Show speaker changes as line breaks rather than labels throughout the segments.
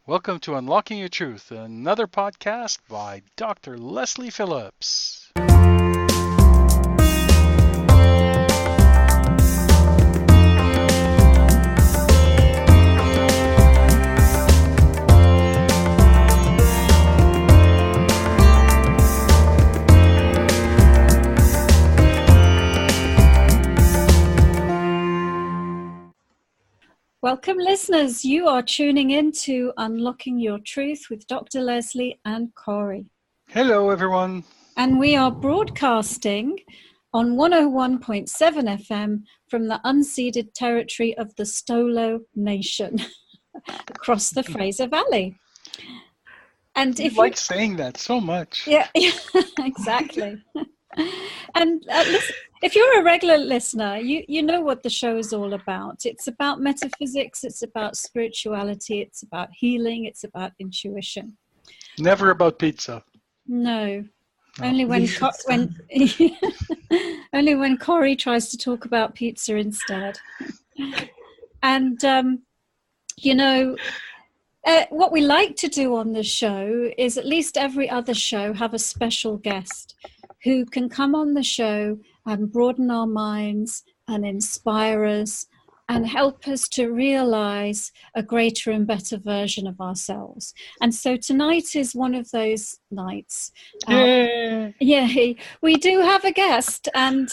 Welcome to Unlocking Your Truth, another podcast by Dr. Leslie Phillips.
Welcome, listeners. You are tuning in to Unlocking Your Truth with Dr. Leslie and Corey.
Hello, everyone.
And we are broadcasting on 101.7 FM from the unceded territory of the Stolo Nation across the Fraser Valley. And
if you like saying that so much.
Yeah, exactly. And listen, if you're a regular listener, you know what the show is all about. It's about metaphysics, it's about spirituality, it's about healing, it's about intuition.
Never about pizza.
No. Only when only when Corey tries to talk about pizza instead. And what we like to do on the show is at least every other show have a special guest who can come on the show and broaden our minds and inspire us and help us to realize a greater and better version of ourselves. And so tonight is one of those nights. We do have a guest, and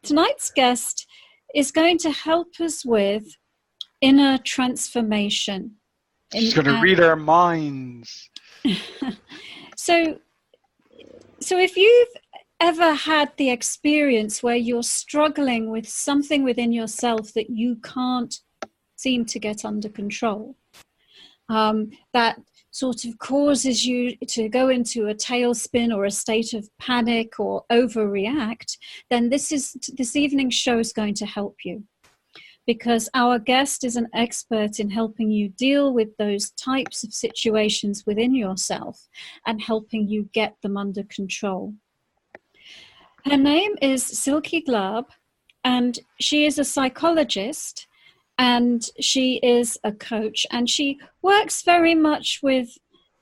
tonight's guest is going to help us with inner transformation.
She's going to read our minds.
So if you've ever had the experience where you're struggling with something within yourself that you can't seem to get under control, that sort of causes you to go into a tailspin or a state of panic or overreact, then this evening's show is going to help you. Because our guest is an expert in helping you deal with those types of situations within yourself and helping you get them under control. Her name is Silke Glaab, and she is a psychologist, and she is a coach, and she works very much with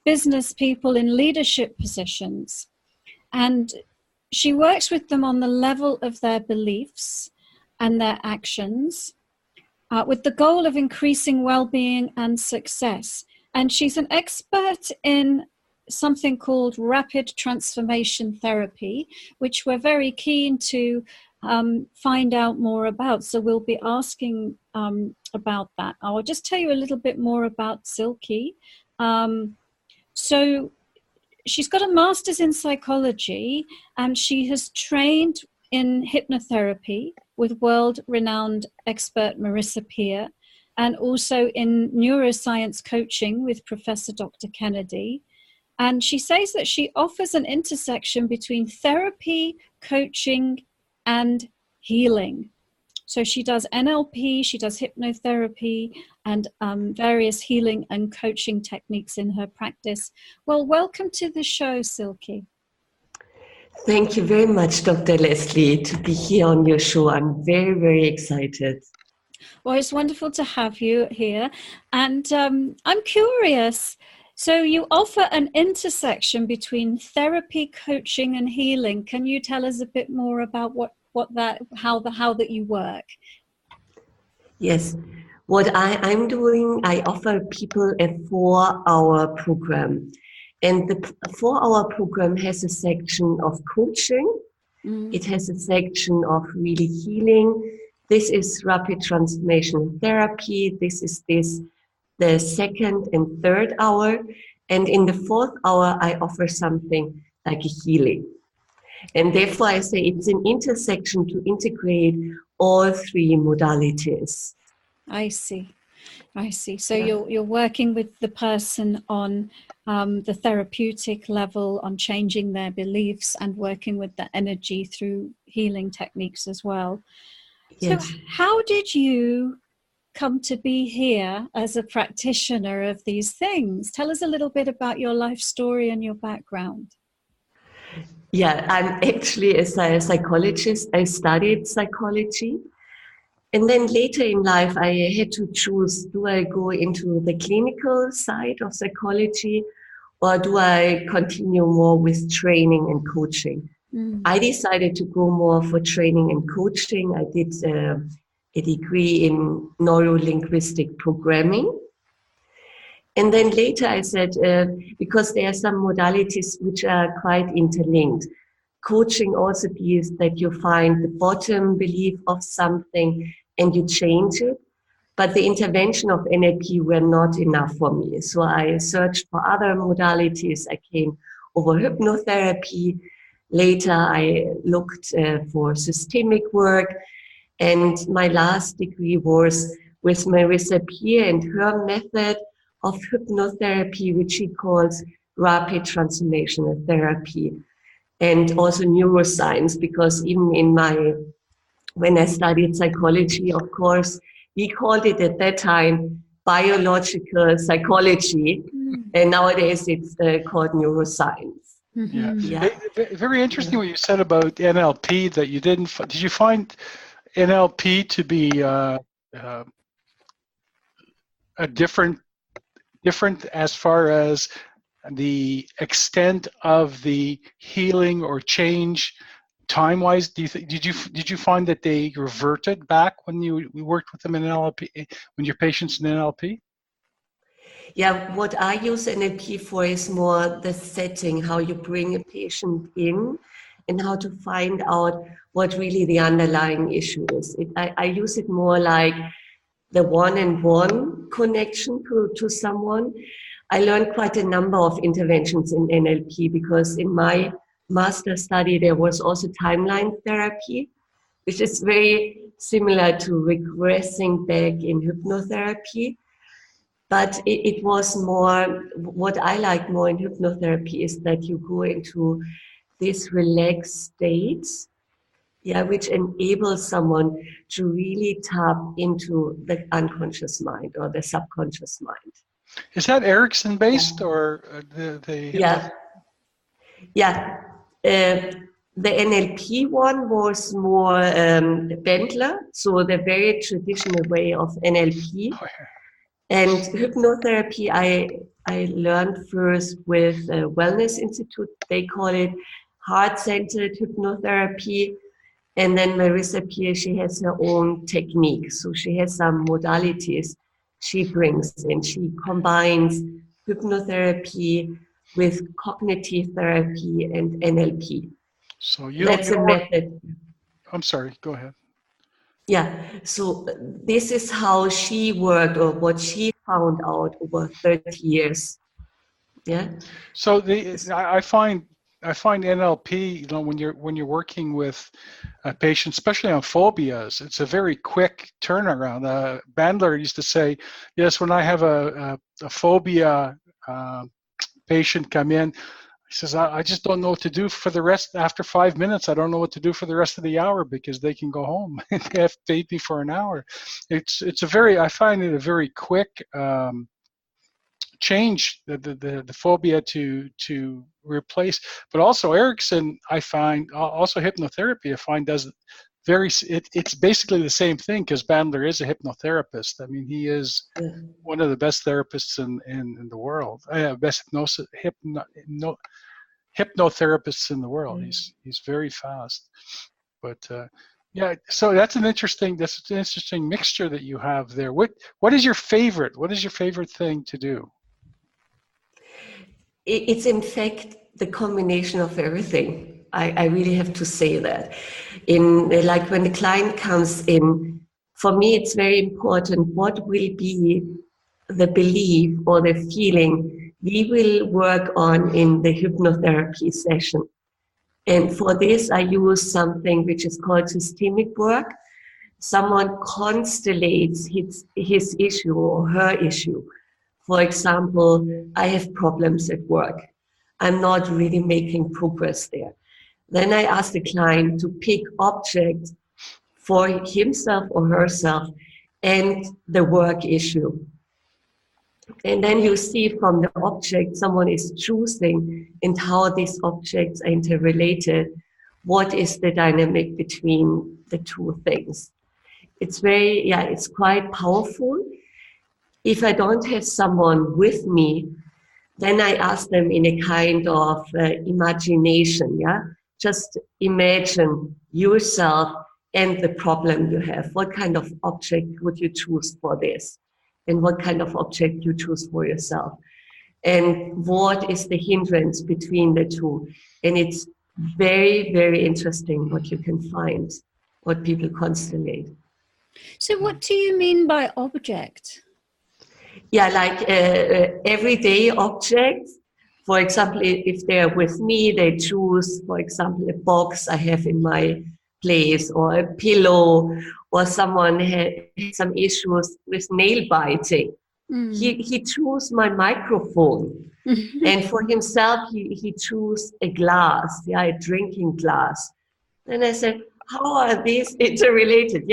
business people in leadership positions. And she works with them on the level of their beliefs and their actions, with the goal of increasing well-being and success. And she's an expert in something called rapid transformation therapy, which we're very keen to find out more about. So we'll be asking about that. I'll just tell you a little bit more about Silke. So she's got a master's in psychology, and she has trained in hypnotherapy with world-renowned expert Marissa Peer, and also in neuroscience coaching with Professor Dr. Kennedy. And she says that she offers an intersection between therapy, coaching, and healing. So she does NLP, she does hypnotherapy, and various healing and coaching techniques in her practice. Well, welcome to the show, Silke.
Thank you very much, Dr. Leslie, to be here on your show. I'm very, very excited.
Well, it's wonderful to have you here. And I'm curious. So you offer an intersection between therapy, coaching, and healing. Can you tell us a bit more about how that you work?
Yes. What I'm doing, I offer people a 4-hour program. And the 4-hour program has a section of coaching. It has a section of really healing. This is rapid transformation therapy. This is the second and third hour. And in the 4th hour, I offer something like a healing. And therefore, I say it's an intersection to integrate all 3 modalities.
I see. So you're working with the person on the therapeutic level, on changing their beliefs, and working with the energy through healing techniques as well. Yes. So how did you come to be here as a practitioner of these things? Tell us a little bit about your life story and your background.
Yeah, I'm actually a psychologist. I studied psychology. And then later in life, I had to choose, do I go into the clinical side of psychology, or do I continue more with training and coaching? I decided to go more for training and coaching. I did a degree in neuro-linguistic programming. And then later I said, because there are some modalities which are quite interlinked. Coaching also is that you find the bottom belief of something and you change it. But the intervention of NLP were not enough for me. So I searched for other modalities. I came over hypnotherapy. Later, I looked for systemic work. And my last degree was with Marissa Peer and her method of hypnotherapy, which she calls rapid transformational therapy. And also neuroscience, because even when I studied psychology, of course, we called it at that time biological psychology, and nowadays it's called neuroscience.
Yeah. Very interesting what you said about NLP, that you did you find NLP to be a different as far as the extent of the healing or change time-wise? Did you find that they reverted back when you worked with them in NLP, when your patients in NLP?
Yeah, what I use NLP for is more the setting, how you bring a patient in and how to find out what really the underlying issue is. I use it more like the one-on-one connection to someone. I learned quite a number of interventions in NLP because in my master study, there was also timeline therapy, which is very similar to regressing back in hypnotherapy. But it was more, what I like more in hypnotherapy is that you go into this relaxed state, which enables someone to really tap into the unconscious mind or the subconscious mind.
Is that Erickson based or the
Yeah. The NLP one was more Bendler, so the very traditional way of NLP.
Oh, yeah.
And hypnotherapy, I learned first with Wellness Institute. They call it heart-centered hypnotherapy. And then Marissa Peer, she has her own technique. So she has some modalities she brings in. She combines hypnotherapy with cognitive therapy and NLP.
So
that's a method.
I'm sorry, go ahead.
Yeah, so this is how she worked, or what she found out over 30 years. Yeah.
So I find NLP, when you're working with patients, especially on phobias, it's a very quick turnaround. Bandler used to say, yes, when I have a phobia patient come in, he says, I just don't know what to do for the rest. After 5 minutes, I don't know what to do for the rest of the hour because they can go home. They have to date me for an hour. I find it a very quick change, the phobia to replace. But also Erickson, I find, also hypnotherapy, I find does it's basically the same thing, because Bandler is a hypnotherapist. I mean, he is one of the best therapists in the world. Best hypnotherapists in the world. He's very fast. But so that's an interesting mixture that you have there. What is your favorite thing to do?
It's in fact the combination of everything. I really have to say that. Like when the client comes in, for me it's very important what will be the belief or the feeling we will work on in the hypnotherapy session. And for this I use something which is called systemic work. Someone constellates his issue or her issue. For example, I have problems at work. I'm not really making progress there. Then I ask the client to pick objects for himself or herself and the work issue. And then you see from the object someone is choosing and how these objects are interrelated. What is the dynamic between the two things? it's very, it's quite powerful. If I don't have someone with me, then I ask them in a kind of imagination, Just imagine yourself and the problem you have. What kind of object would you choose for this? And what kind of object you choose for yourself? And what is the hindrance between the two? And it's very, very interesting what you can find, what people constellate.
So what do you mean by object?
Yeah, like everyday objects. For example, if they're with me, they choose, for example, a box I have in my place, or a pillow, or someone had some issues with nail biting. He chose my microphone. And for himself, he chose a glass, a drinking glass. And I said, how are these interrelated?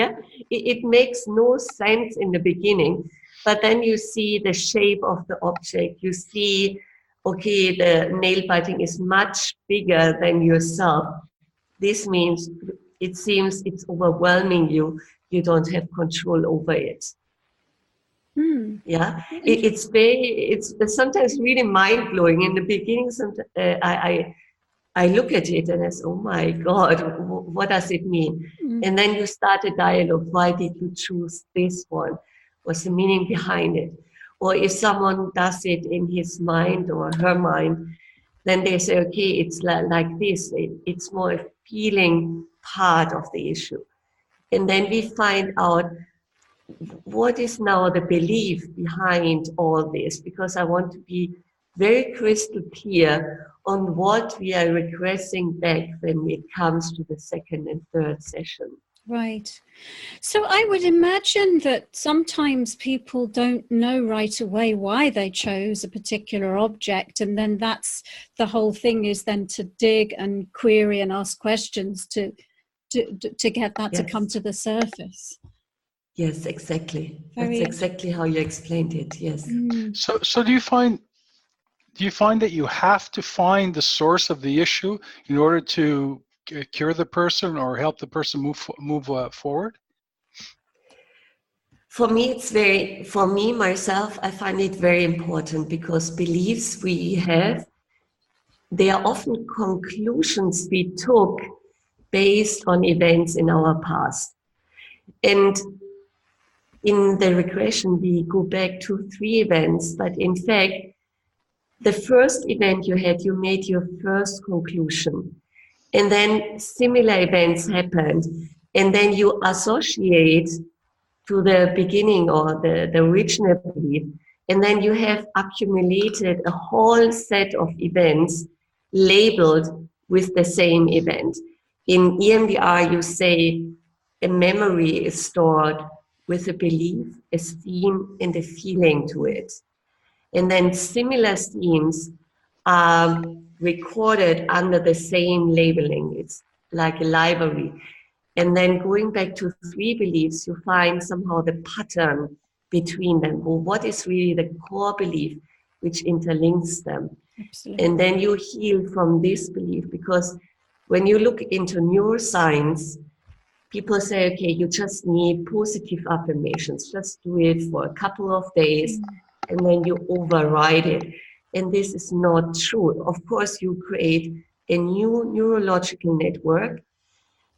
It makes no sense in the beginning, but then you see the shape of the object. You see, okay, the nail biting is much bigger than yourself. This means it seems it's overwhelming you. You don't have control over it. It's sometimes really mind blowing. In the beginning, I look at it and I say, oh my God, what does it mean? And then you start a dialogue. Why did you choose this one? What's the meaning behind it? Or if someone does it in his mind or her mind, then they say, okay, it's like this. It's more a feeling part of the issue. And then we find out what is now the belief behind all this, because I want to be very crystal clear on what we are regressing back when it comes to the second and third session.
Right. So I would imagine that sometimes people don't know right away why they chose a particular object, and then that's the whole thing, is then to dig and query and ask questions to get that to come to the surface.
Yes, exactly. That's exactly how you explained it. Yes.
So do you find that you have to find the source of the issue in order to cure the person or help the person move forward?
For me, myself, I find it very important, because beliefs we have, they are often conclusions we took based on events in our past. And in the regression, we go back to 3 events, but in fact, the first event you had, you made your first conclusion. And then similar events happened. And then you associate to the beginning or the original belief. And then you have accumulated a whole set of events labeled with the same event. In EMDR, you say a memory is stored with a belief, a theme, and a feeling to it. And then similar themes are recorded under the same labeling. It's like a library. And then going back to 3 beliefs, you find somehow the pattern between them, or what is really the core belief which interlinks them. Absolutely. And then you heal from this belief, because when you look into neuroscience, people say, okay, you just need positive affirmations. Just do it for a couple of days, and then you override it. And this is not true. Of course, you create a new neurological network,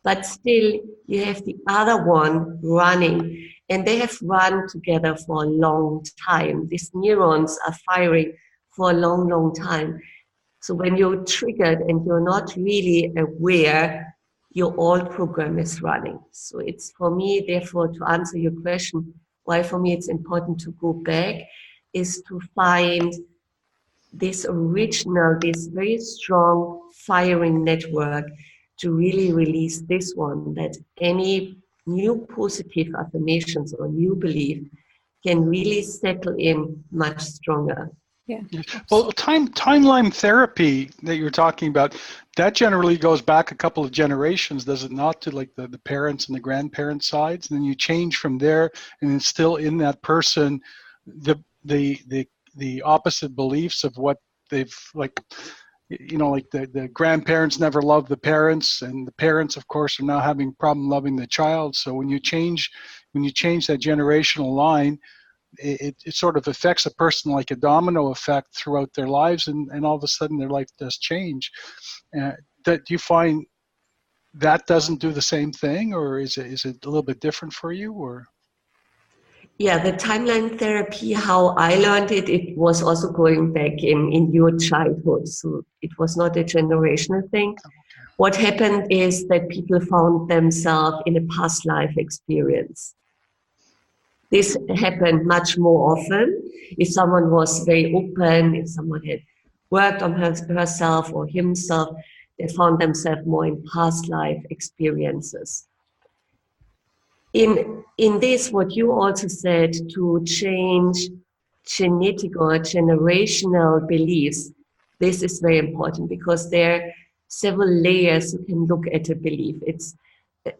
but still you have the other one running, and they have run together for a long time. These neurons are firing for a long, long time. So when you're triggered and you're not really aware, your old program is running. So it's, for me, therefore, to answer your question, why for me it's important to go back, is to find this original, this very strong firing network, to really release this one, that any new positive affirmations or new belief can really settle in much stronger.
Yeah.
Well, timeline therapy that you're talking about, that generally goes back a couple of generations, does it not, to like the parents and the grandparent sides? And then you change from there and instill in that person the opposite beliefs of what they've, like, you know, like the grandparents never loved the parents, and the parents, of course, are now having problem loving the child. So when you change when you change that generational line, it sort of affects a person like a domino effect throughout their lives, and all of a sudden their life does change. Do you find that doesn't do the same thing, or is it a little bit different for you, or?
Yeah, the timeline therapy, how I learned it, it was also going back in your childhood. So it was not a generational thing.
Okay.
What happened is that people found themselves in a past life experience. This happened much more often if someone was very open, if someone had worked on herself or himself, they found themselves more in past life experiences. In this, what you also said, to change genetic or generational beliefs, this is very important because there are several layers you can look at a belief. It's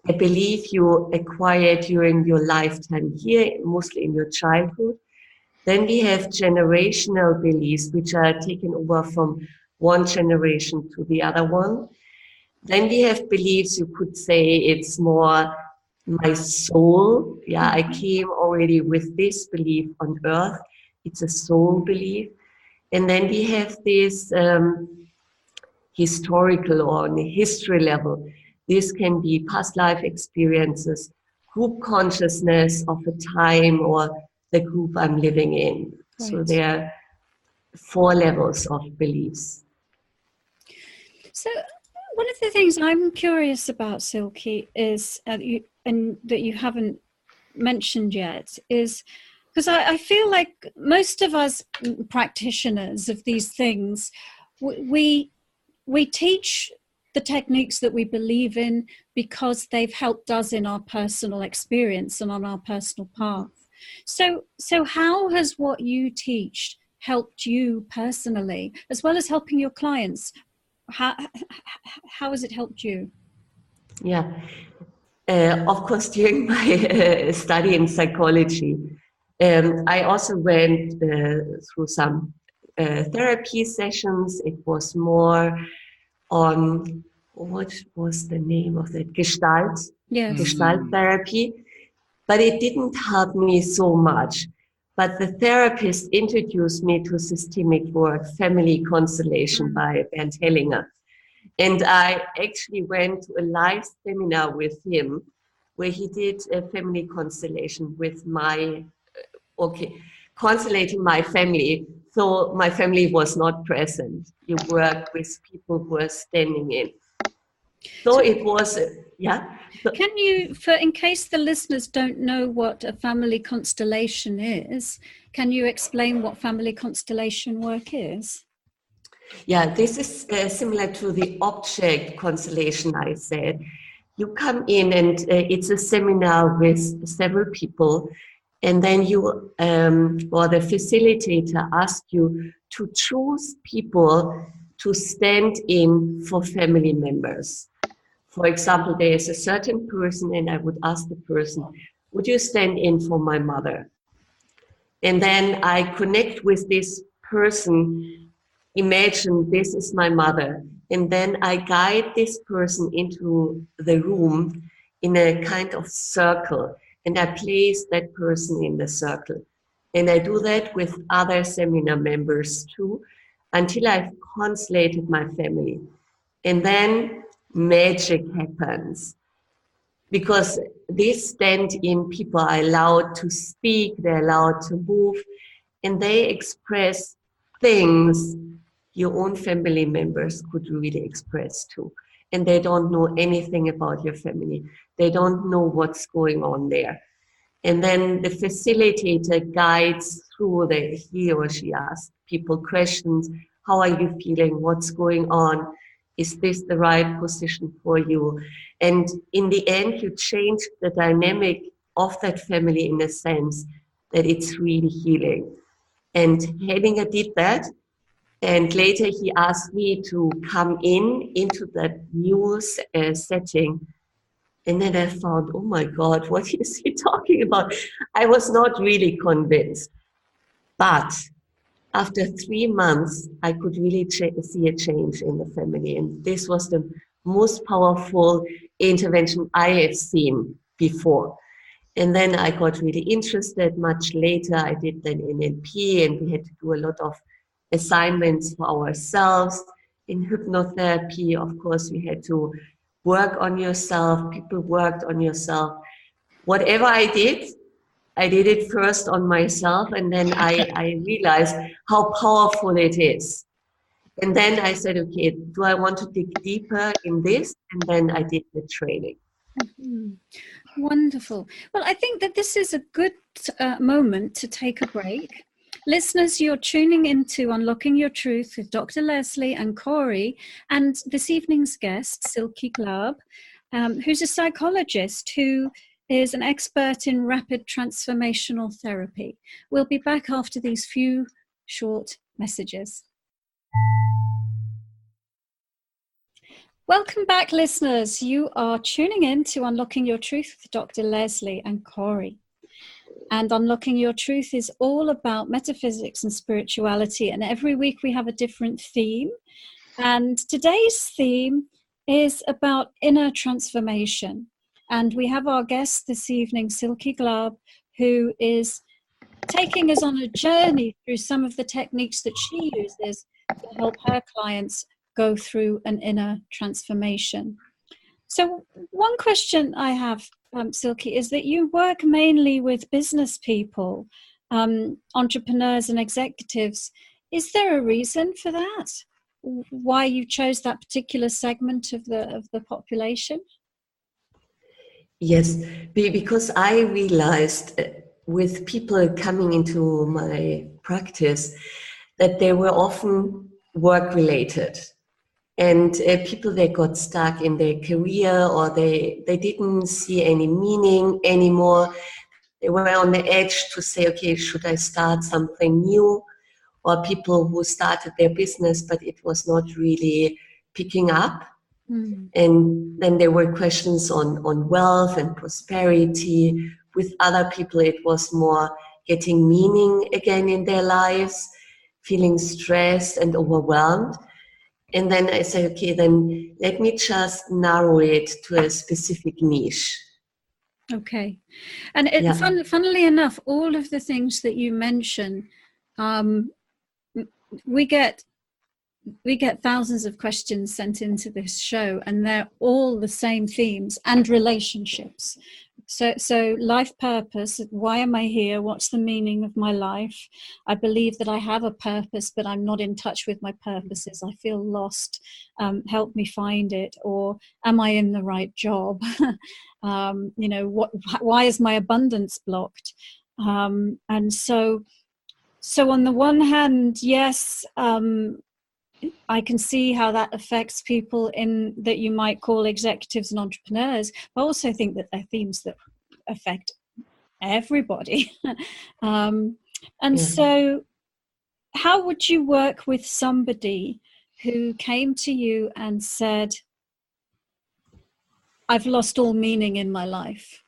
a belief you acquired during your lifetime here, mostly in your childhood. Then we have generational beliefs, which are taken over from one generation to the other one. Then we have beliefs, you could say it's more my soul. Yeah, I came already with this belief on earth. It's a soul belief. And then we have this historical or on a history level. This can be past life experiences, group consciousness of a time or the group I'm living in. Right. So there are 4 levels of beliefs.
So one of the things I'm curious about, Silke, is, and that you haven't mentioned yet, is because I feel like most of us practitioners of these things, we teach the techniques that we believe in because they've helped us in our personal experience and on our personal path. So how has what you teach helped you personally, as well as helping your clients? How has it helped you?
Yeah, of course, during my study in psychology, I also went through some therapy sessions. It was more on, what was the name of that? Gestalt therapy. But it didn't help me so much. But the therapist introduced me to systemic work, family constellation by Bernd Hellinger. And I actually went to a live seminar with him where he did a family constellation with constellating my family. So my family was not present. You worked with people who were standing in. So it was, yeah.
Can you, in case the listeners don't know what a family constellation is, can you explain what family constellation work is?
Yeah, this is similar to the object constellation I said. You come in and it's a seminar with several people, and then you, or the facilitator asks you to choose people to stand in for family members. For example, there is a certain person and I would ask the person, would you stand in for my mother? And then I connect with this person, imagine this is my mother. And then I guide this person into the room in a kind of circle. And I place that person in the circle. And I do that with other seminar members too, until I've constellated my family. And then magic happens. Because these stand-in people are allowed to speak, they're allowed to move, and they express things your own family members could really express too. And they don't know anything about your family. They don't know what's going on there. And then the facilitator guides through he or she asks people questions. How are you feeling? What's going on? Is this the right position for you? And in the end, you change the dynamic of that family in a sense that it's really healing. And Hellinger did that. And later he asked me to come into that new setting. And then I found, oh my God, what is he talking about? I was not really convinced. But after 3 months, I could really see a change in the family. And this was the most powerful intervention I have seen before. And then I got really interested. Much later, I did then NLP, and we had to do a lot of assignments for ourselves. In hypnotherapy, of course, we had to work on yourself. People worked on yourself. Whatever I did it first on myself, and then I realized how powerful it is. And then I said, okay, do I want to dig deeper in this? And then I did the training.
Mm-hmm. Wonderful. Well, I think that this is a good moment to take a break. Listeners, you're tuning into Unlocking Your Truth with Dr. Leslie and Corey, and this evening's guest, Silke Glaab, who's a psychologist who is an expert in rapid transformational therapy. We'll be back after these few short messages. Welcome back, listeners. You are tuning in to Unlocking Your Truth with Dr. Leslie and Corey. And Unlocking Your Truth is all about metaphysics and spirituality. And every week we have a different theme. And today's theme is about inner transformation. And we have our guest this evening, Silke Glaab, who is taking us on a journey through some of the techniques that she uses to help her clients go through an inner transformation. So one question I have, Silke, is that you work mainly with business people, entrepreneurs and executives. Is there a reason for that? Why you chose that particular segment of the population?
Yes, because I realized with people coming into my practice that they were often work-related. And people that got stuck in their career, or they didn't see any meaning anymore. They were on the edge to say, okay, should I start something new? Or people who started their business, but it was not really picking up. Mm. And then there were questions on wealth and prosperity. With other people, it was more getting meaning again in their lives, feeling stressed and overwhelmed. And then I said, okay, then let me just narrow it to a specific niche.
Okay. And funnily enough, all of the things that you mention, we get thousands of questions sent into this show, and they're all the same themes and relationships. So life purpose, why am I here? What's the meaning of my life? I believe that I have a purpose, but I'm not in touch with my purposes. I feel lost. Help me find it. Or am I in the right job? Why is my abundance blocked? And so on the one hand, yes, I can see how that affects people in that you might call executives and entrepreneurs, but I also think that they're themes that affect everybody. So how would you work with somebody who came to you and said, I've lost all meaning in my life.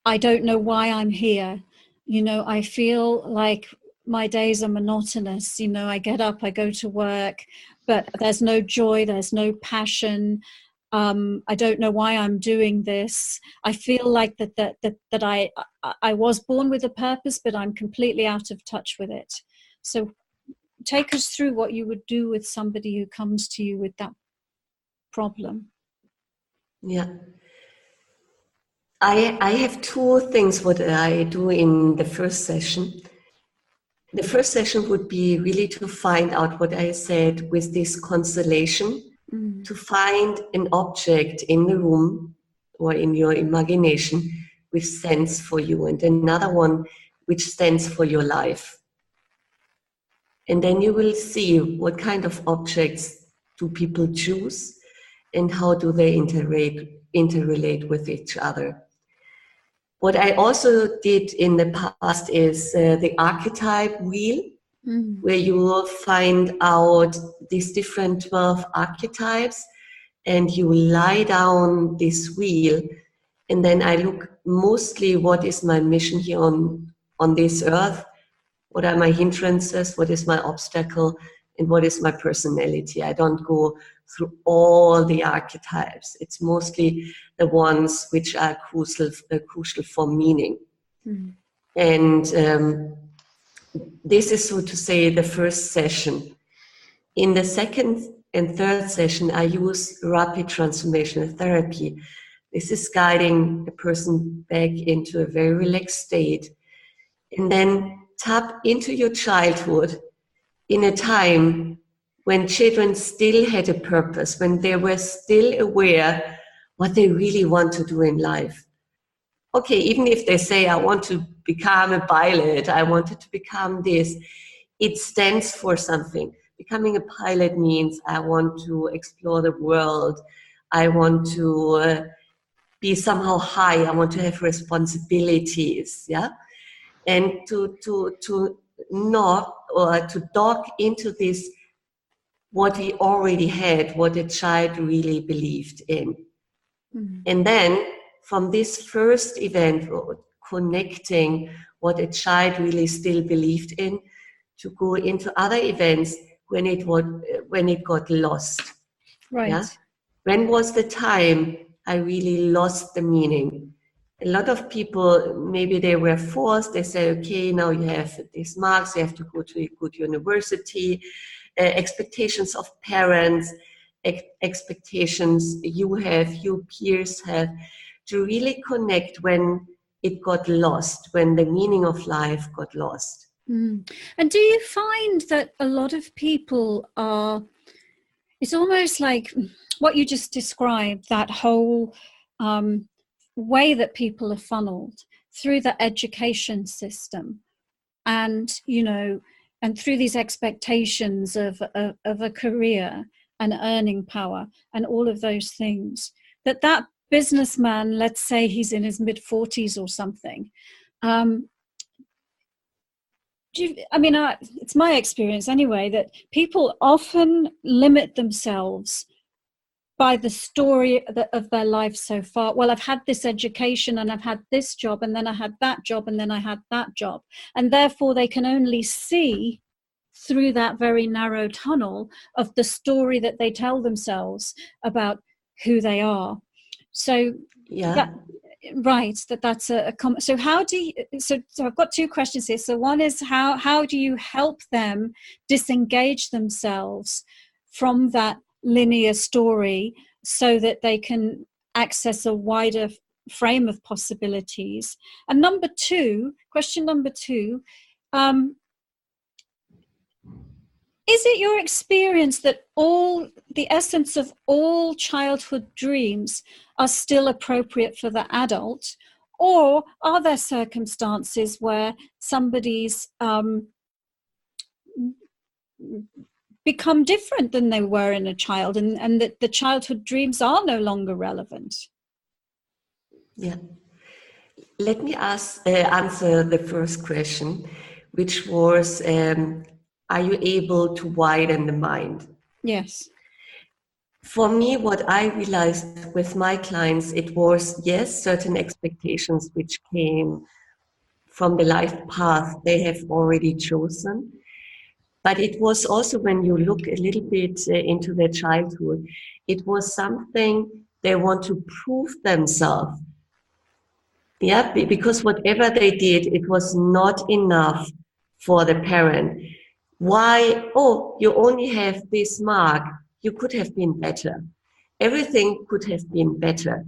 I don't know why I'm here. I feel like my days are monotonous. I get up, I go to work, but there's no joy, there's no passion. I don't know why I'm doing this. I feel like that I was born with a purpose, but I'm completely out of touch with it. So take us through what you would do with somebody who comes to you with that problem.
Yeah. I have two things what I do in the first session. The first session would be really to find out what I said with this constellation, to find an object in the room or in your imagination which stands for you, and another one which stands for your life. And then you will see what kind of objects do people choose and how do they interrelate with each other. What I also did in the past is the archetype wheel, where you will find out these different 12 archetypes, and you lie down this wheel. And then I look mostly what is my mission here on this earth, what are my hindrances, what is my obstacle, and what is my personality. I don't go through all the archetypes. It's mostly the ones which are crucial for meaning. Mm. And this is, so to say, the first session. In the second and third session, I use rapid transformational therapy. This is guiding a person back into a very relaxed state, and then tap into your childhood in a time when children still had a purpose, when they were still aware what they really want to do in life. Okay, even if they say, I want to become a pilot, I wanted to become this, it stands for something. Becoming a pilot means I want to explore the world, I want to be somehow high, I want to have responsibilities, yeah? And to not, or to dock into this, what we already had, what a child really believed in. Mm-hmm. And then from this first event, connecting what a child really still believed in, to go into other events when it got lost.
Right.
Yeah? When was the time I really lost the meaning? A lot of people, maybe they were forced, they say, okay, now you have these marks, you have to go to a good university, expectations of parents, expectations you have, your peers have, to really connect when it got lost, when the meaning of life got lost.
Mm. And do you find that a lot of people are, it's almost like what you just described, that whole way that people are funneled through the education system, and and through these expectations of a career and earning power and all of those things, that businessman, let's say he's in his mid-40s or something, it's my experience anyway, that people often limit themselves by the story of their life so far. Well, I've had this education and I've had this job, and then I had that job, and then I had that job. And therefore they can only see through that very narrow tunnel of the story that they tell themselves about who they are. So,
yeah.
That's a comment. So how do you, so I've got two questions here. So one is, how do you help them disengage themselves from that linear story so that they can access a wider frame of possibilities? And question number two, is it your experience that the essence of all childhood dreams are still appropriate for the adult, or are there circumstances where somebody's become different than they were in a child, and that the childhood dreams are no longer relevant?
Yeah. Let me answer the first question, which was, are you able to widen the mind?
Yes.
For me, what I realized with my clients, it was, yes, certain expectations which came from the life path they have already chosen. But it was also, when you look a little bit into their childhood, it was something they want to prove themselves. Yeah, because whatever they did, it was not enough for the parent. Why? Oh, you only have this mark. You could have been better. Everything could have been better.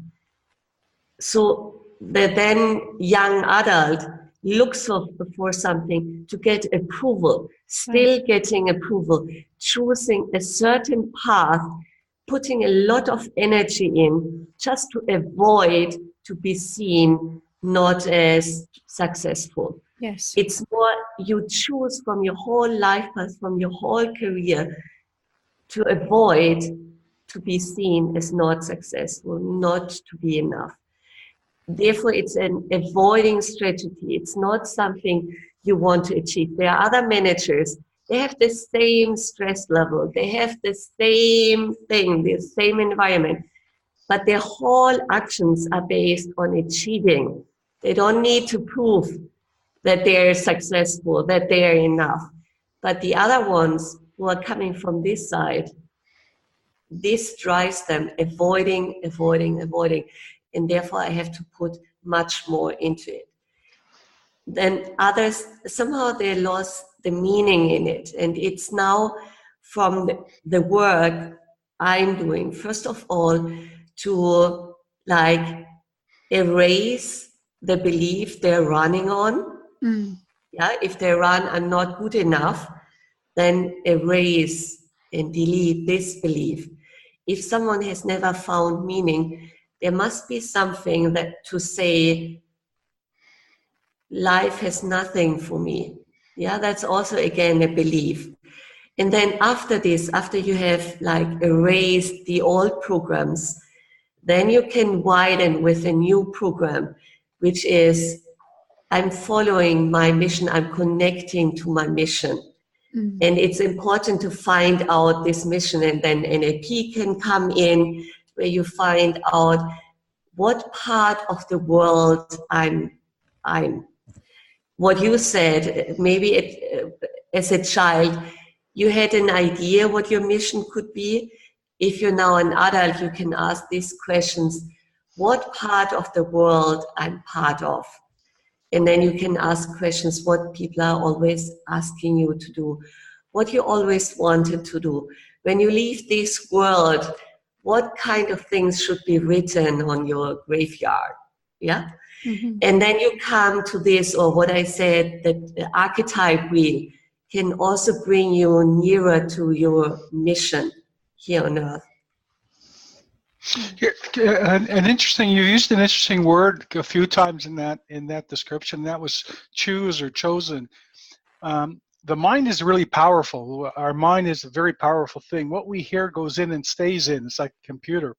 So the then young adult looks for something to get approval, still getting approval, choosing a certain path, putting a lot of energy in just to avoid to be seen not as successful.
Yes.
It's more you choose from your whole life path, from your whole career, to avoid to be seen as not successful, not to be enough. Therefore, it's an avoiding strategy. It's not something you want to achieve. There are other managers, they have the same stress level, they have the same thing, the same environment, but their whole actions are based on achieving. They don't need to prove that they're successful, that they are enough. But the other ones who are coming from this side, this drives them avoiding, and therefore I have to put much more into it. Then others, somehow they lost the meaning in it, and it's now from the work I'm doing, first of all, to like erase the belief they're running on. Yeah, if they run, I'm not good enough, then erase and delete this belief. If someone has never found meaning, there must be something that to say, life has nothing for me. Yeah, that's also again a belief. And then after this, after you have like erased the old programs, then you can widen with a new program, which is, I'm following my mission, I'm connecting to my mission. And it's important to find out this mission, and then NLP can come in where you find out what part of the world I'm. What you said, maybe as a child, you had an idea what your mission could be. If you're now an adult, you can ask these questions: what part of the world I'm part of? And then you can ask questions what people are always asking you to do, what you always wanted to do. When you leave this world, what kind of things should be written on your graveyard? Yeah? Mm-hmm. And then you come to this, or what I said, that the archetype wheel can also bring you nearer to your mission here on earth.
An interesting, you used an interesting word a few times in that description. That was choose or chosen. The mind is really powerful. Our mind is a very powerful thing. What we hear goes in and stays in. It's like a computer.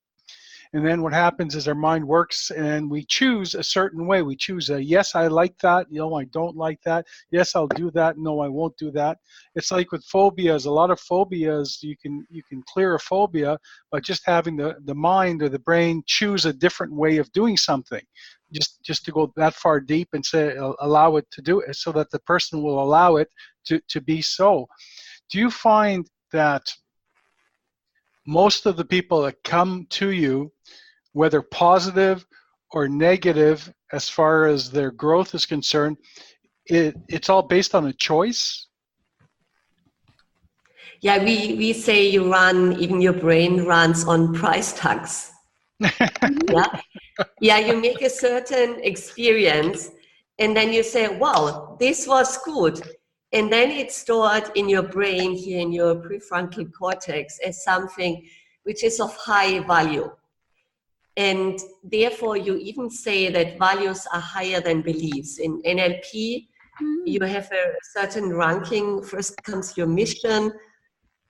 And then what happens is our mind works and we choose a certain way. We choose a yes, I like that. No, I don't like that. Yes, I'll do that. No, I won't do that. It's like with phobias. A lot of phobias, you can clear a phobia by just having the mind or the brain choose a different way of doing something. Just to go that far deep and say, allow it to do it, so that the person will allow it to be so. Do you find that most of the people that come to you, whether positive or negative as far as their growth is concerned, it's all based on a choice?
Yeah, we say you run, even your brain runs on price tags. Yeah, you make a certain experience and then you say, wow, this was good. And then it's stored in your brain here in your prefrontal cortex as something which is of high value. And therefore you even say that values are higher than beliefs. In NLP, you have a certain ranking. First comes your mission,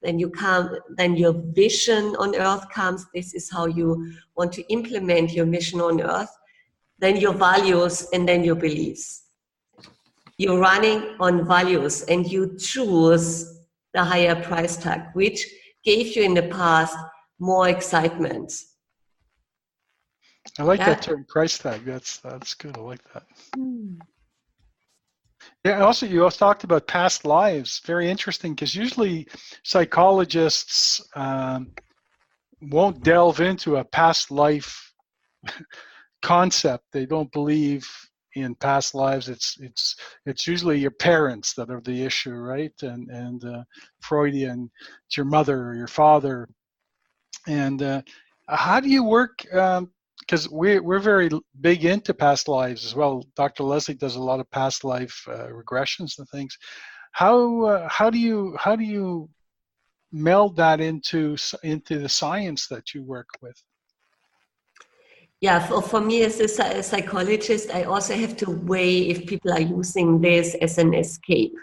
then your vision on earth comes. This is how you want to implement your mission on earth. Then your values, and then your beliefs. You're running on values and you choose the higher price tag, which gave you in the past more excitement.
I like that term, price tag. That's good. I like that. Yeah. Also, you also talked about past lives. Very interesting, because usually psychologists won't delve into a past life concept. They don't believe in past lives. It's usually your parents that are the issue, right? And Freudian, it's your mother or your father. And how do you work? Because we're very big into past lives as well. Dr. Leslie does a lot of past life regressions and things. How do you meld that into the science that you work with?
Yeah, for me as a psychologist, I also have to weigh if people are using this as an escape.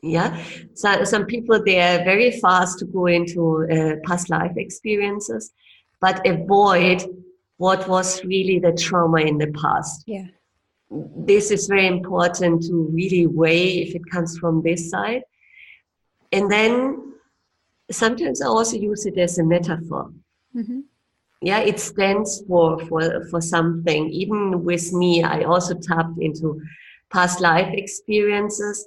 Yeah, so some people, they are very fast to go into past life experiences, but avoid what was really the trauma in the past.
Yeah,
this is very important to really weigh if it comes from this side. And then sometimes I also use it as a metaphor. Mm-hmm. Yeah, it stands for something. Even with me, I also tapped into past life experiences.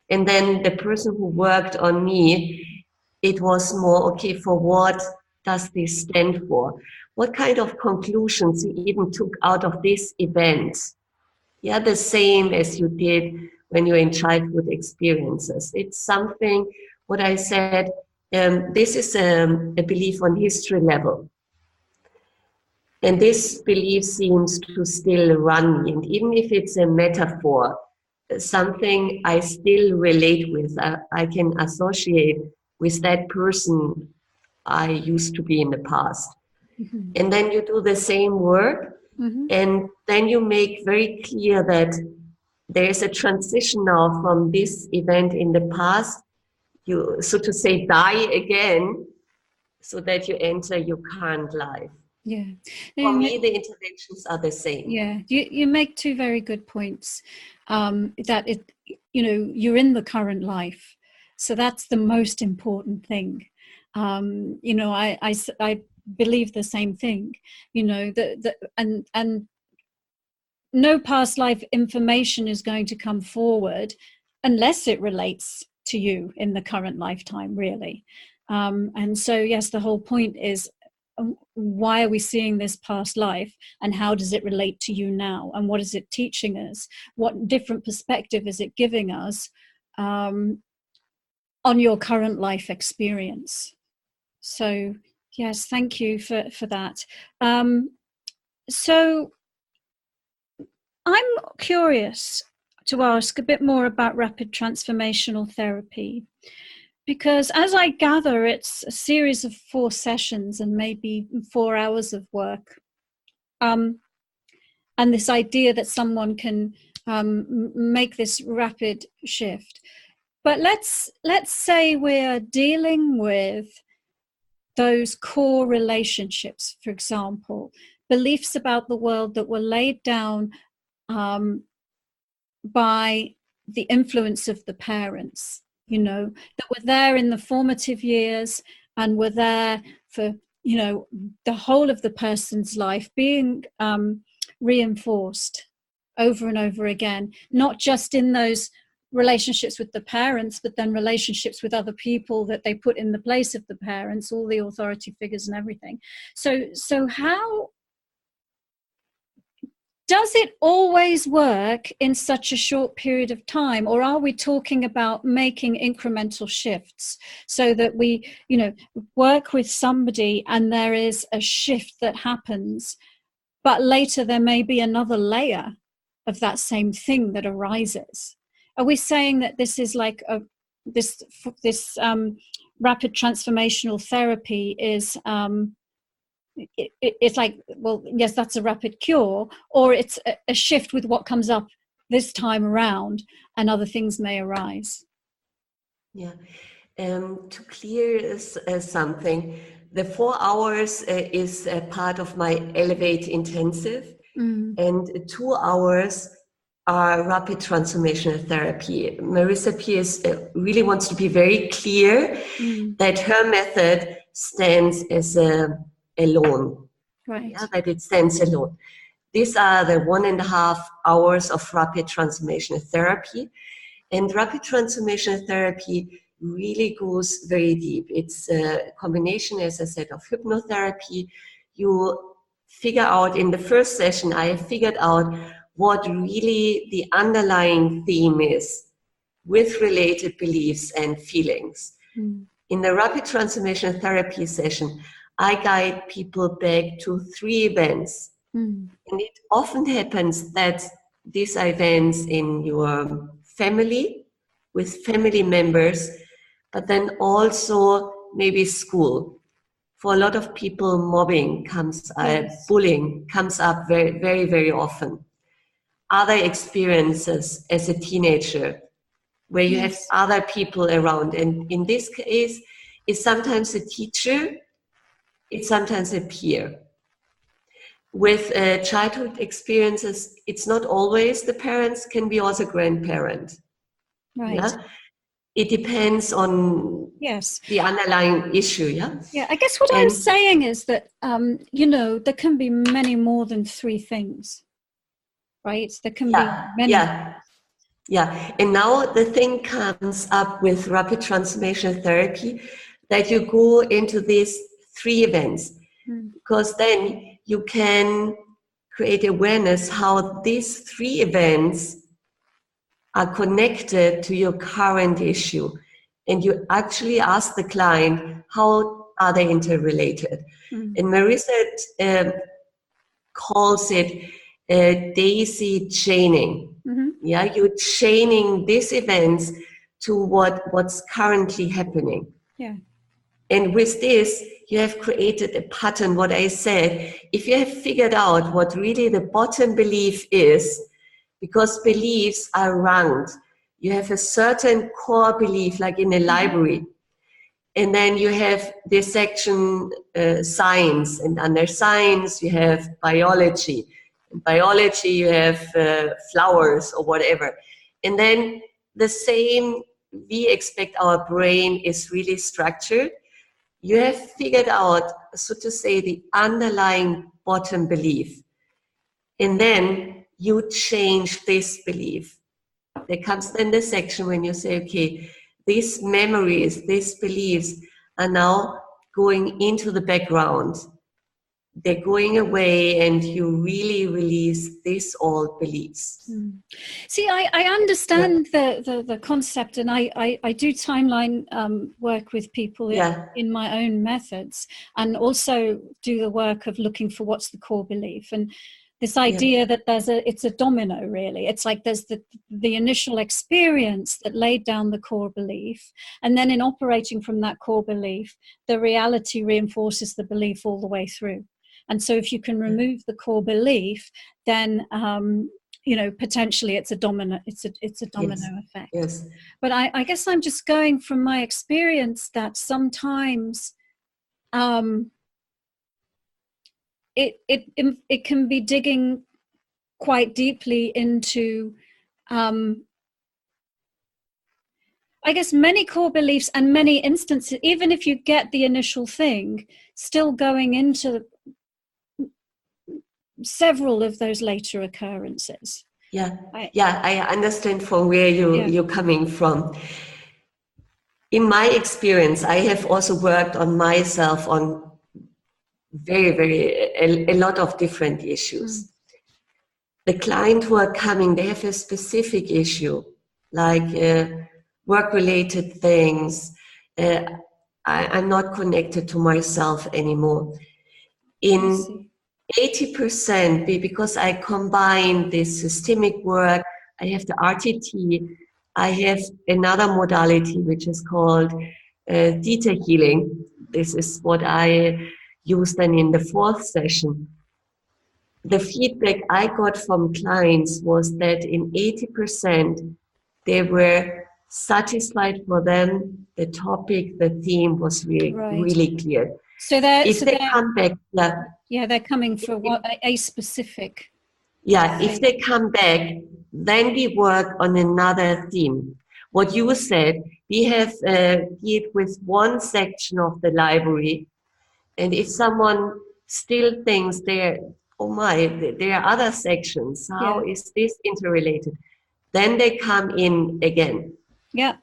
And then the person who worked on me, it was more, okay, for what does this stand for? What kind of conclusions you even took out of this event? Yeah, the same as you did when you're in childhood experiences. It's something, what I said, this is a belief on history level. And this belief seems to still run me. And even if it's a metaphor, something I still relate with, I can associate with that person I used to be in the past. Mm-hmm. And then you do the same work, mm-hmm. and then you make very clear that there is a transition now from this event in the past, you, so to say, die again, so that you enter your current life.
Yeah.
For me, the interventions are the same.
Yeah, you make two very good points. That it, you know, you're in the current life, so that's the most important thing. You know, I believe the same thing. You know, and no past life information is going to come forward unless it relates to you in the current lifetime, really. And so, yes, the whole point is, why are we seeing this past life, and how does it relate to you now, and what is it teaching us? What different perspective is it giving us on your current life experience? So yes, thank you for that. So I'm curious to ask a bit more about rapid transformational therapy, because as I gather, it's a series of 4 sessions and maybe 4 hours of work. And this idea that someone can make this rapid shift. But let's say we're dealing with those core relationships, for example, beliefs about the world that were laid down by the influence of the parents, you know, that were there in the formative years and were there for, you know, the whole of the person's life, being reinforced over and over again, not just in those relationships with the parents, but then relationships with other people that they put in the place of the parents, all the authority figures and everything. So how does it always work in such a short period of time, or are we talking about making incremental shifts so that we, you know, work with somebody and there is a shift that happens, but later there may be another layer of that same thing that arises? Are we saying that this is like this rapid transformational therapy is it's like, well, yes, that's a rapid cure, or it's a shift with what comes up this time around and other things may arise?
Yeah. To clear something, the 4 hours is a part of my Elevate Intensive, and 2 hours are rapid transformational therapy. Marissa Pierce really wants to be very clear that her method stands as alone.
Right.
Yeah, that it stands alone. These are the 1.5 hours of rapid transformational therapy. And rapid transformational therapy really goes very deep. It's a combination, as I said, of hypnotherapy. You figure out, in the first session, I figured out what really the underlying theme is with related beliefs and feelings. In the rapid transformational therapy session, I guide people back to 3 events. And it often happens that these are events in your family, with family members, but then also maybe school. For a lot of people, mobbing comes, bullying comes up very, very, very often. Other experiences as a teenager, where you have other people around. And in this case, it's sometimes a teacher, it's sometimes a peer. With childhood experiences, it's not always the parents, can be also grandparent.
Right.
Yeah? It depends on the underlying issue.
Yeah, I guess what I'm saying is that, you know, there can be many more than 3 things, right? There can be many.
Yeah. And now the thing comes up with rapid transformational therapy, that you go into these 3 events, because then you can create awareness how these 3 events are connected to your current issue. And you actually ask the client, how are they interrelated? And Marissa calls it daisy chaining. Yeah, you're chaining these events to what's currently happening.
Yeah.
And with this, you have created a pattern, what I said. If you have figured out what really the bottom belief is, because beliefs are ranked, you have a certain core belief, like in a library. And then you have this section, science, and under science you have biology. In biology you have flowers or whatever. And then the same, we expect our brain is really structured. You have figured out, so to say, the underlying bottom belief. And then you change this belief. There comes then the section when you say, okay, these memories, these beliefs are now going into the background. They're going away, and you really release these old beliefs.
See, I understand the concept, and I do timeline work with people in my own methods, and also do the work of looking for what's the core belief. And this idea that it's a domino, really. It's like there's the initial experience that laid down the core belief, and then in operating from that core belief, the reality reinforces the belief all the way through. And so if you can remove the core belief, then potentially it's a domino effect.
Yes.
But I guess I'm just going from my experience that sometimes it can be digging quite deeply into I guess many core beliefs and many instances, even if you get the initial thing, still going into several of those later occurrences.
I understand from where you're coming from. In my experience, I have also worked on myself on a lot of different issues. The client who are coming, they have a specific issue, like work-related things. I'm not connected to myself anymore. In 80%, because I combine this systemic work, I have the RTT, I have another modality which is called theta healing. This is what I use then in the 4th session. The feedback I got from clients was that in 80%, they were satisfied for them. The topic, the theme was really clear.
So
they come back,
they're coming for a specific.
If they come back, then we work on another theme. What you said, we have dealt with one section of the library, and if someone still thinks there are other sections, how is this interrelated? Then they come in again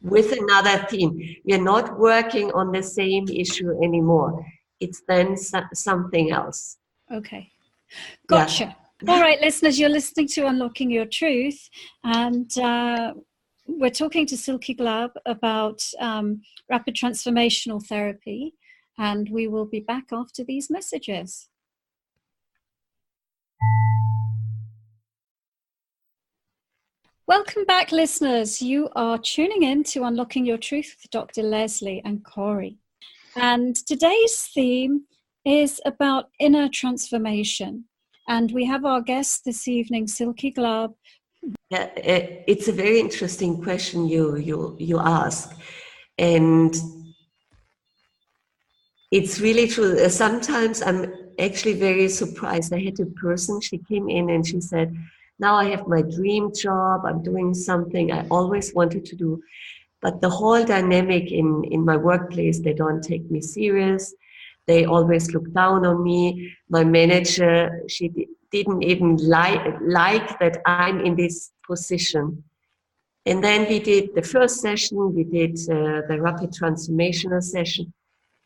with another theme. We are not working on the same issue anymore. It's then something else.
Okay. Gotcha. All right, listeners, you're listening to Unlocking Your Truth, and we're talking to Silke Glaab about rapid transformational therapy, and we will be back after these messages. Welcome back, listeners. You are tuning in to Unlocking Your Truth with Dr. Leslie and Corey. And today's theme is about inner transformation. And we have our guest this evening, Silke Glaab.
It's a very interesting question you ask. And it's really true. Sometimes I'm actually very surprised. I had a person, she came in and she said, now I have my dream job. I'm doing something I always wanted to do. But the whole dynamic in my workplace, they don't take me serious. They always look down on me. My manager, she didn't even like that I'm in this position. And then we did the first session, we did the rapid transformational session.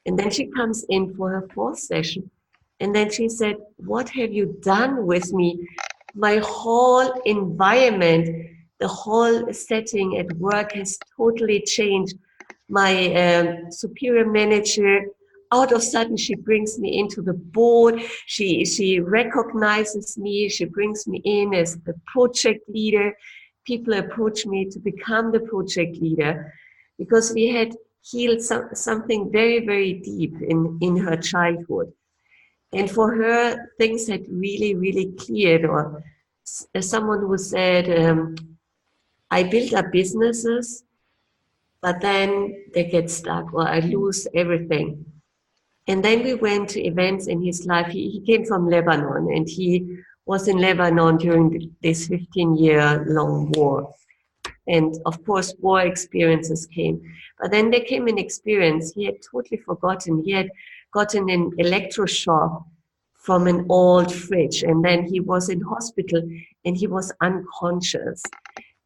And then she comes in for her 4th session. And then she said, what have you done with me? My whole environment, the whole setting at work has totally changed. My superior manager, out of sudden, she brings me into the board. She recognizes me. She brings me in as the project leader. People approach me to become the project leader because we had healed something very, very deep in her childhood. And for her, things had really, really cleared. Or as someone who said, I built up businesses, but then they get stuck or I lose everything. And then we went to events in his life. He came from Lebanon, and he was in Lebanon during this 15-year-long war. And of course, war experiences came. But then there came an experience he had totally forgotten. He had gotten an electroshock from an old fridge. And then he was in hospital and he was unconscious.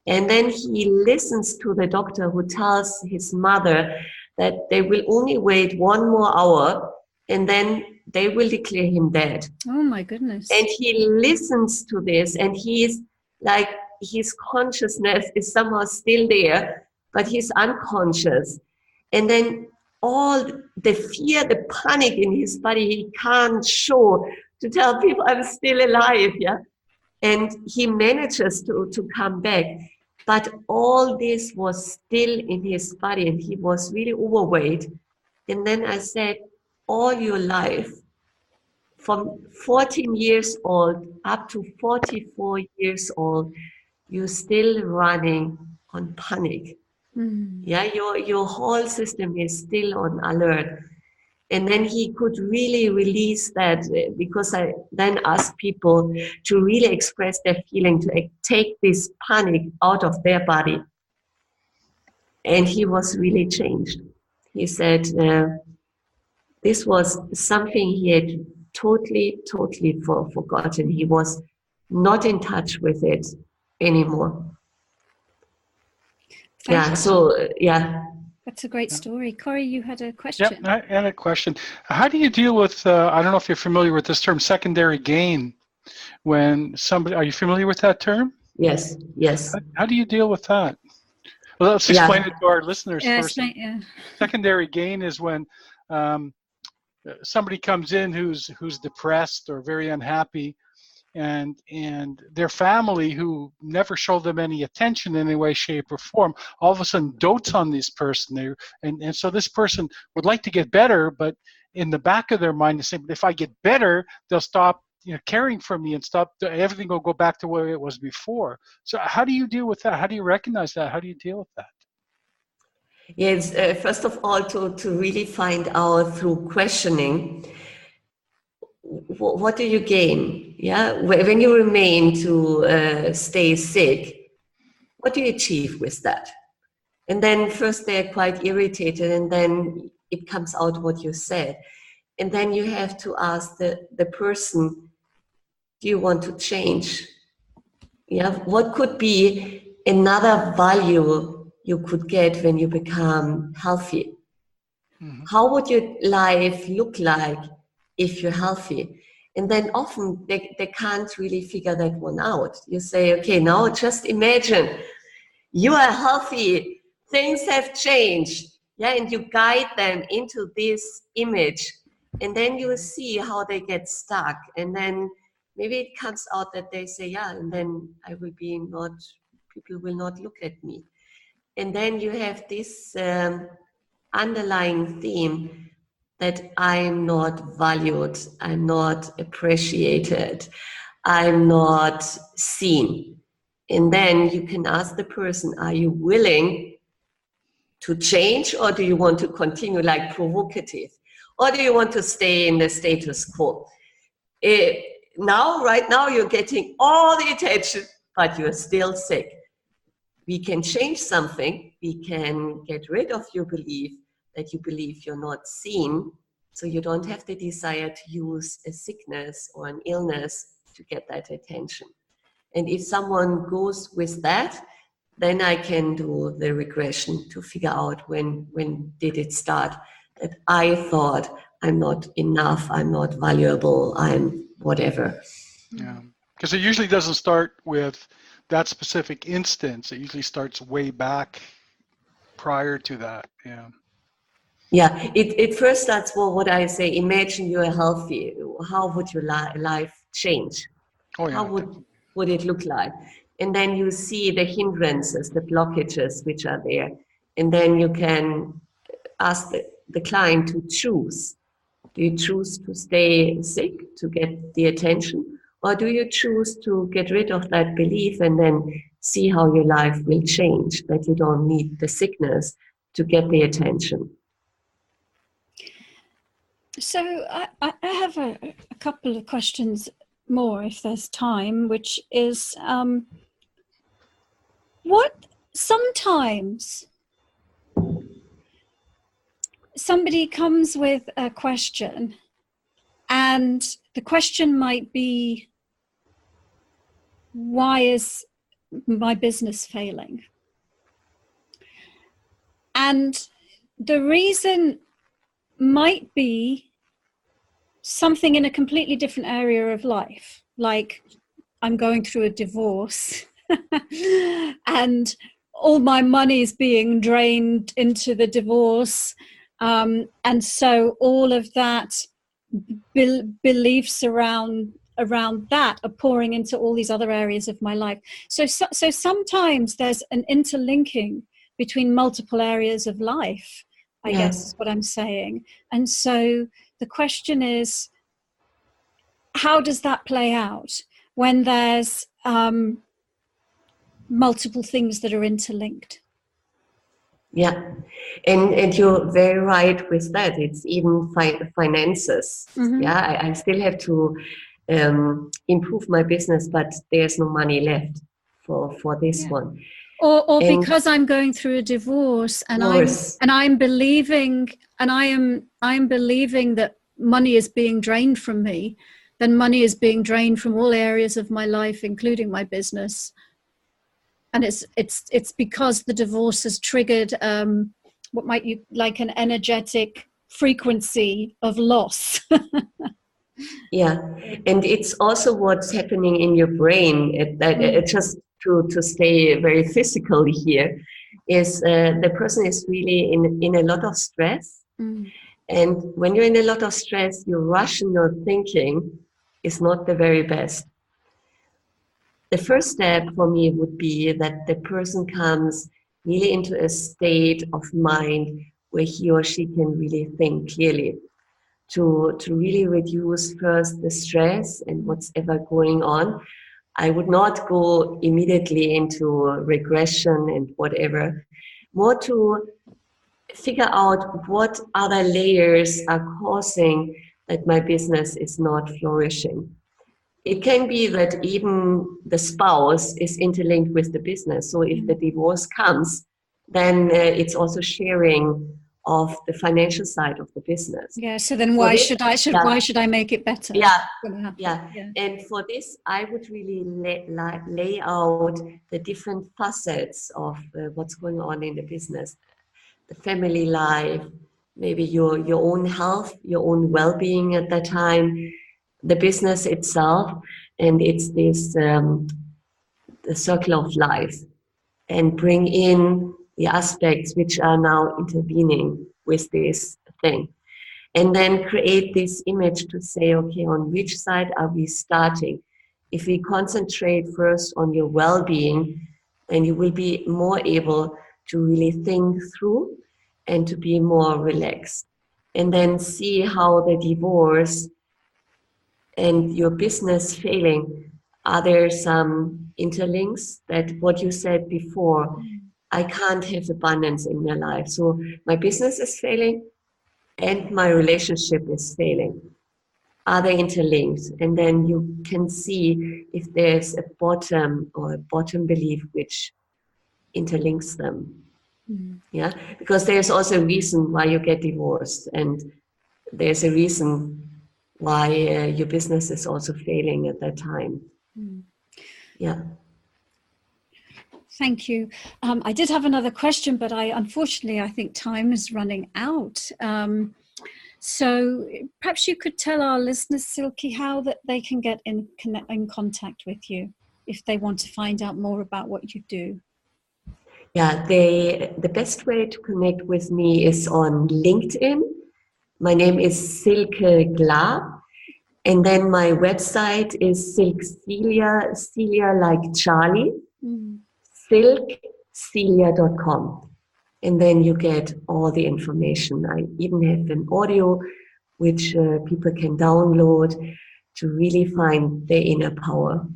And then he listens to the doctor who tells his mother that they will only wait 1 more hour and then they will declare him dead.
Oh my goodness.
And he listens to this and he's like, his consciousness is somehow still there, but he's unconscious. And then all the fear, the panic in his body, he can't show to tell people I'm still alive, yeah. And he manages to come back. But all this was still in his body and he was really overweight. And then I said, all your life, from 14 years old up to 44 years old, you're still running on panic. Mm. Yeah, your whole system is still on alert. And then he could really release that because I then asked people to really express their feeling, to take this panic out of their body. And he was really changed. He said this was something he had totally forgotten. He was not in touch with it anymore.
That's a great story. Corey, you had a question.
Yeah, I had a question. How do you deal with, I don't know if you're familiar with this term, secondary gain, when somebody, are you familiar with that term?
Yes.
How do you deal with that? Well, let's explain it to our listeners first. Secondary gain is when somebody comes in who's depressed or very unhappy, and their family, who never showed them any attention in any way, shape, or form, all of a sudden dotes on this person. And so this person would like to get better, but in the back of their mind, they say, if I get better, they'll stop caring for me and everything will go back to where it was before. So how do you deal with that? How do you recognize that? How do you deal with that?
Yes, first of all, to really find out through questioning, what do you gain? Yeah, when you remain to stay sick, what do you achieve with that? And then first they're quite irritated, and then it comes out what you said. And then you have to ask the person, do you want to change? Yeah, what could be another value you could get when you become healthy? Mm-hmm. How would your life look like if you're healthy? And then often they can't really figure that one out. You say, okay, now just imagine you are healthy, things have changed. Yeah, and you guide them into this image. And then you see how they get stuck. And then maybe it comes out that they say, yeah, and then people will not look at me. And then you have this underlying theme that I'm not valued, I'm not appreciated, I'm not seen. And then you can ask the person, are you willing to change, or do you want to continue like provocative? Or do you want to stay in the status quo? Right now you're getting all the attention, but you're still sick. We can change something. We can get rid of your belief that you believe you're not seen, so you don't have the desire to use a sickness or an illness to get that attention. And if someone goes with that, then I can do the regression to figure out when did it start. that I thought I'm not enough, I'm not valuable, I'm whatever.
Yeah, because it usually doesn't start with that specific instance. It usually starts way back prior to that. Yeah.
Yeah, it first starts, well, what I say, imagine you're healthy. How would your life change?
Oh yeah.
How would it look like? And then you see the hindrances, the blockages which are there. And then you can ask the client to choose. Do you choose to stay sick to get the attention? Or do you choose to get rid of that belief and then see how your life will change, that you don't need the sickness to get the attention?
So I have a couple of questions more, if there's time, which is what sometimes somebody comes with a question and the question might be, why is my business failing? And the reason might be something in a completely different area of life, like I'm going through a divorce and all my money is being drained into the divorce, and so all of that beliefs around that are pouring into all these other areas of my life. So sometimes there's an interlinking between multiple areas of life, I guess is what I'm saying. And so the question is, how does that play out when there's multiple things that are interlinked?
Yeah, and you're very right with that. It's even finances. Mm-hmm. Yeah, I still have to improve my business, but there's no money left for this one.
Or because I'm going through a divorce and I'm believing that money is being drained from me, then money is being drained from all areas of my life, including my business. And it's because the divorce has triggered what might you like an energetic frequency of loss.
Yeah, and it's also what's happening in your brain. Just to stay very physical here, is the person is really in a lot of stress. Mm. And when you're in a lot of stress, your rational thinking is not the very best. The first step for me would be that the person comes really into a state of mind where he or she can really think clearly, to really reduce first the stress and what's ever going on. I would not go immediately into regression and whatever, more to figure out what other layers are causing that my business is not flourishing. It can be that even the spouse is interlinked with the business. So if the divorce comes, then it's also sharing of the financial side of the business.
Yeah. So then why should I make it better?
Yeah. And for this, I would really lay out the different facets of what's going on in the business, the family life, maybe your own health, your own well-being at that time, the business itself, and it's this the circle of life, and bring in the aspects which are now intervening with this thing, and then create this image to say, okay, on which side are we starting? If we concentrate first on your well-being, then you will be more able to really think through and to be more relaxed, and then see how the divorce and your business failing, are there some interlinks that what you said before, I can't have abundance in my life, so my business is failing and my relationship is failing. Are they interlinked? And then you can see if there's a bottom or a bottom belief which interlinks them. Yeah, because there's also a reason why you get divorced, and there's a reason why your business is also failing at that time. Yeah.
Thank you. I did have another question, but unfortunately, I think time is running out. So perhaps you could tell our listeners, Silke, how that they can get in contact with you if they want to find out more about what you do.
Yeah, the best way to connect with me is on LinkedIn. My name is Silke Glaab. And then my website is Celia like Charlie, silkcelia.com. And then you get all the information. I even have an audio which people can download to really find their inner power.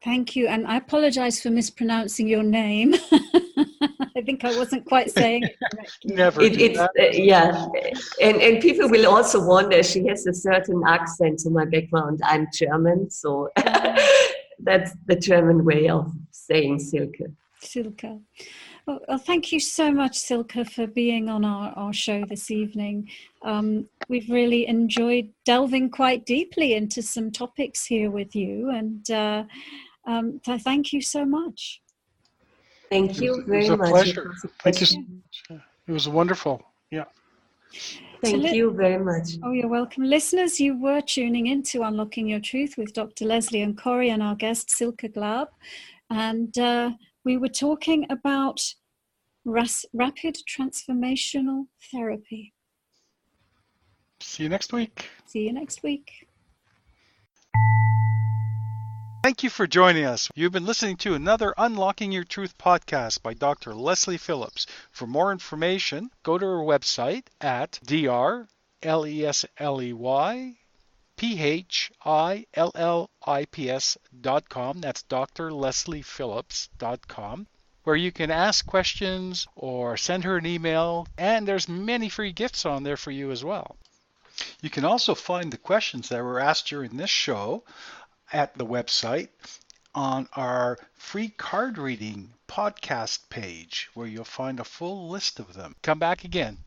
Thank you. And I apologize for mispronouncing your name. I think I wasn't quite saying it correctly.
Never.
Yeah. And people will also wonder, she has a certain accent to my background. I'm German, so that's the German way of saying Silke.
Silke. Well, thank you so much, Silke, for being on our show this evening. We've really enjoyed delving quite deeply into some topics here with you, and thank you so much.
Thank you very much.
It was a pleasure. Thank you so much. It was wonderful. Yeah.
Thank you very much.
Oh, you're welcome. Listeners, you were tuning in to Unlocking Your Truth with Dr. Leslie and Corey and our guest, Silke Glaab. And we were talking about rapid transformational therapy.
See you next week.
See you next week.
Thank you for joining us. You've been listening to another Unlocking Your Truth podcast by Dr. Leslie Phillips. For more information, go to our website at drlesleyphillips.com. That's drlesleyphillips.com, where you can ask questions or send her an email, and there's many free gifts on there for you as well. You can also find the questions that were asked during this show at the website on our free card reading podcast page, where you'll find a full list of them. Come back again.